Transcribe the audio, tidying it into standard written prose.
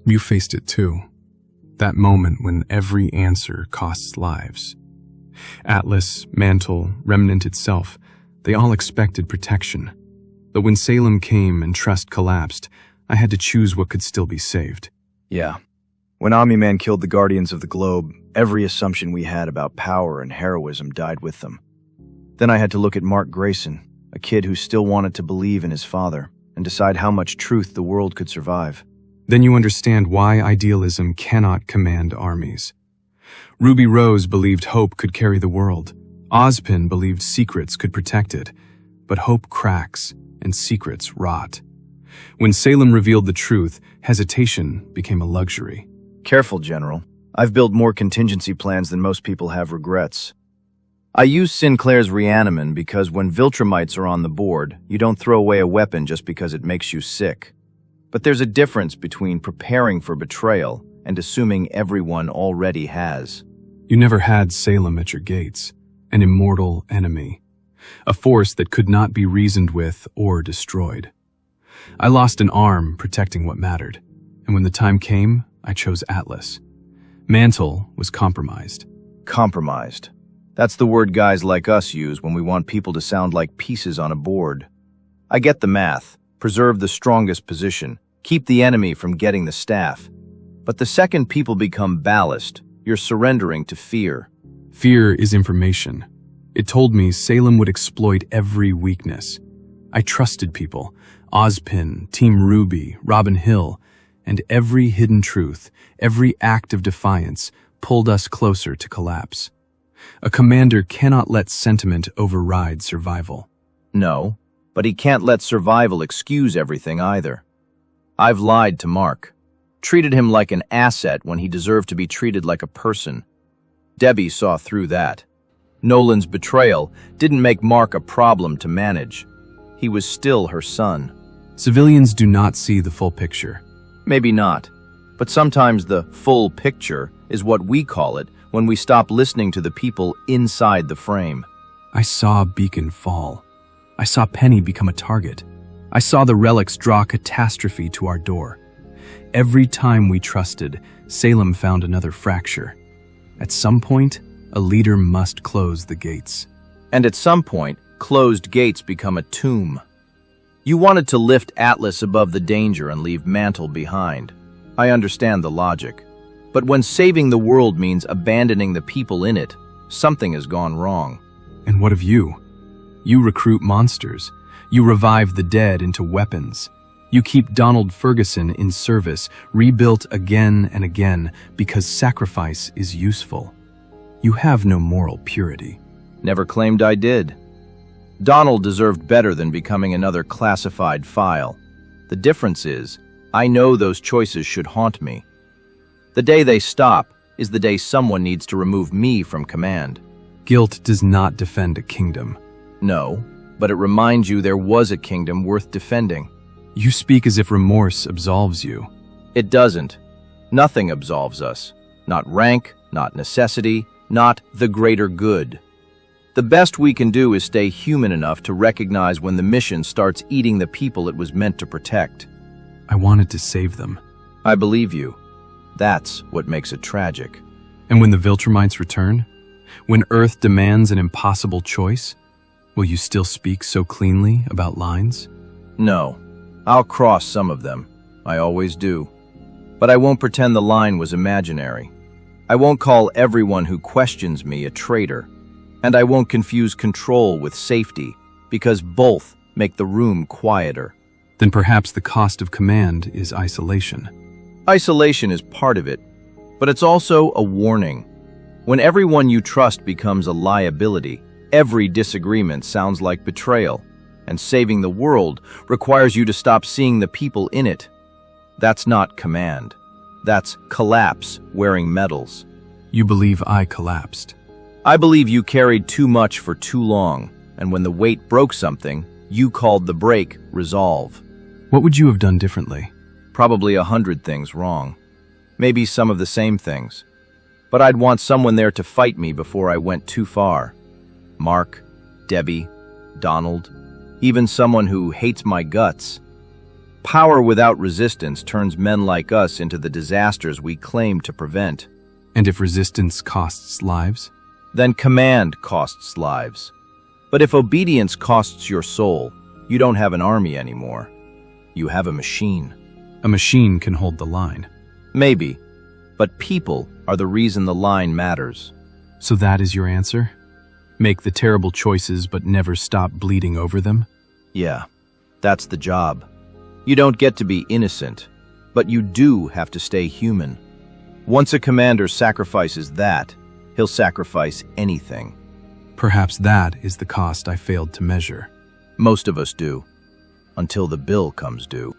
You faced it too. That moment when every answer costs lives. Atlas, Mantle, Remnant itself, they all expected protection. But when Salem came and trust collapsed, I had to choose what could still be saved. Yeah. When Omni-Man killed the Guardians of the Globe, every assumption we had about power and heroism died with them. Then I had to look at Mark Grayson, a kid who still wanted to believe in his father, and decide how much truth the world could survive. Then you understand why idealism cannot command armies. Ruby Rose believed hope could carry the world. Ozpin believed secrets could protect it. But hope cracks and secrets rot. When Salem revealed the truth, hesitation became a luxury. Careful, General. I've built more contingency plans than most people have regrets. I use Sinclair's Reaniman because when Viltrumites are on the board, you don't throw away a weapon just because it makes you sick. But there's a difference between preparing for betrayal and assuming everyone already has. You never had Salem at your gates, an immortal enemy, a force that could not be reasoned with or destroyed. I lost an arm protecting what mattered, and when the time came, I chose Atlas. Mantle was compromised. Compromised. That's the word guys like us use when we want people to sound like pieces on a board. I get the math. Preserve the strongest position. Keep the enemy from getting the staff. But the second people become ballast, you're surrendering to fear. Fear is information. It told me Salem would exploit every weakness. I trusted people, Ozpin, Team RWBY, Robin Hill, and every hidden truth, every act of defiance pulled us closer to collapse. A commander cannot let sentiment override survival. No, but he can't let survival excuse everything either. I've lied to Mark. Treated him like an asset when he deserved to be treated like a person. Debbie saw through that. Nolan's betrayal didn't make Mark a problem to manage. He was still her son. Civilians do not see the full picture. Maybe not, but sometimes the full picture is what we call it when we stop listening to the people inside the frame. I saw Beacon fall. I saw Penny become a target. I saw the relics draw catastrophe to our door. Every time we trusted, Salem found another fracture. At some point, a leader must close the gates. And at some point, closed gates become a tomb. You wanted to lift Atlas above the danger and leave Mantle behind. I understand the logic. But when saving the world means abandoning the people in it, something has gone wrong. And what of you? You recruit monsters. You revive the dead into weapons. You keep Donald Ferguson in service, rebuilt again and again because sacrifice is useful. You have no moral purity. Never claimed I did. Donald deserved better than becoming another classified file. The difference is, I know those choices should haunt me. The day they stop is the day someone needs to remove me from command. Guilt does not defend a kingdom. No, but it reminds you there was a kingdom worth defending. You speak as if remorse absolves you. It doesn't. Nothing absolves us. Not rank, not necessity, not the greater good. The best we can do is stay human enough to recognize when the mission starts eating the people it was meant to protect. I wanted to save them. I believe you. That's what makes it tragic. And when the Viltrumites return? When Earth demands an impossible choice? Will you still speak so cleanly about lines? No. I'll cross some of them. I always do. But I won't pretend the line was imaginary. I won't call everyone who questions me a traitor. And I won't confuse control with safety, because both make the room quieter. Then perhaps the cost of command is isolation. Isolation is part of it, but it's also a warning. When everyone you trust becomes a liability, every disagreement sounds like betrayal, and saving the world requires you to stop seeing the people in it. That's not command. That's collapse wearing medals. You believe I collapsed. I believe you carried too much for too long, and when the weight broke something, you called the break resolve. What would you have done differently? Probably 100 things wrong. Maybe some of the same things. But I'd want someone there to fight me before I went too far. Mark, Debbie, Donald, even someone who hates my guts. Power without resistance turns men like us into the disasters we claim to prevent. And if resistance costs lives? Then command costs lives. But if obedience costs your soul, you don't have an army anymore. You have a machine. A machine can hold the line. Maybe, but people are the reason the line matters. So that is your answer? Make the terrible choices but never stop bleeding over them? Yeah, that's the job. You don't get to be innocent, but you do have to stay human. Once a commander sacrifices that, he'll sacrifice anything. Perhaps that is the cost I failed to measure. Most of us do, until the bill comes due.